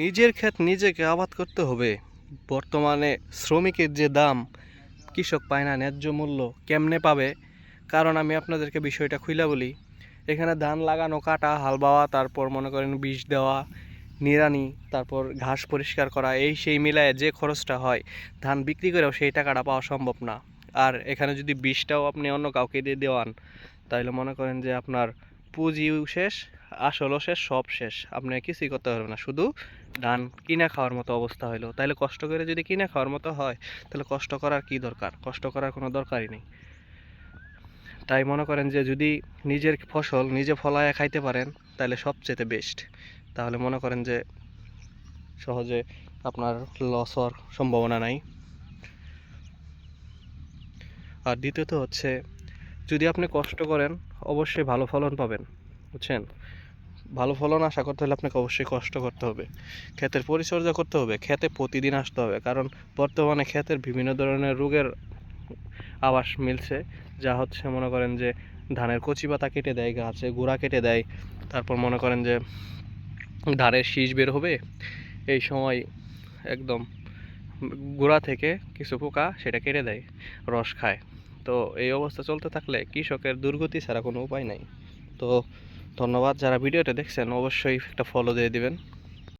নিজের ক্ষেত নিজেকে আবাদ করতে হবে। বর্তমানে শ্রমিকের যে দাম, কৃষক পায় না ন্যায্য মূল্য, কেমনে পাবে? কারণ আমি আপনাদেরকে বিষয়টা খুইলা বলি। এখানে ধান লাগানো, কাটা, হাল বাওয়া, তারপর মনে করেন বিষ দেওয়া, নিড়ানি, তারপর ঘাস পরিষ্কার করা, এই সেই মিলায় যে খরচটা হয়, ধান বিক্রি করেও সেই টাকাটা পাওয়া সম্ভব না। আর এখানে যদি বিষটাও আপনি অন্য কাউকে দিয়ে দেওয়ান, তাহলে মনে করেন যে আপনার পুঁজিও শেষ, আসলও শেষ, সব শেষ। আপনি কিছুই করতে পারবেন না, শুধু ধান কিনা খাওয়ার মতো অবস্থা হইলো। তাহলে কষ্ট করে যদি কিনা খাওয়ার মতো হয়, তাহলে কষ্ট করার কি দরকার? কষ্ট করার কোনো দরকারই নেই। তাই মনে করেন যে যদি নিজের ফসল নিজে ফলায় খাইতে পারেন, তাহলে সবচেয়ে বেস্ট। তাহলে মনে করেন যে সহজে আপনার লস হওয়ার সম্ভাবনা নাই। আর দ্বিতীয়ত হচ্ছে, যদি আপনি কষ্ট করেন, অবশ্যই ভালো ফলন পাবেন, বুঝছেন? ভালো ফলন আশা করতে হলে আপনাকে অবশ্যই কষ্ট করতে হবে, ক্ষেতের পরিচর্যা করতে হবে, ক্ষেতে প্রতিদিন আসতে হবে। কারণ বর্তমানে ক্ষেতের বিভিন্ন ধরনের রোগের আভাস মিলছে, যা হচ্ছে মনে করেন যে ধানের কচি পাতা কেটে দেয়, গাছে গোড়া কেটে দেয়, তারপর মনে করেন যে ধানের শীষ বের হবে, এই সময় একদম গোড়া থেকে কিছু পোকা সেটা কেটে দেয়, রস খায়। তো এই অবস্থা চলতে থাকলে কৃষকের দুর্গতি ছাড়া কোনো উপায় নাই। তো ধন্যবাদ, যারা ভিডিওটা দেখছেন অবশ্যই একটা ফলো দিয়ে দিবেন।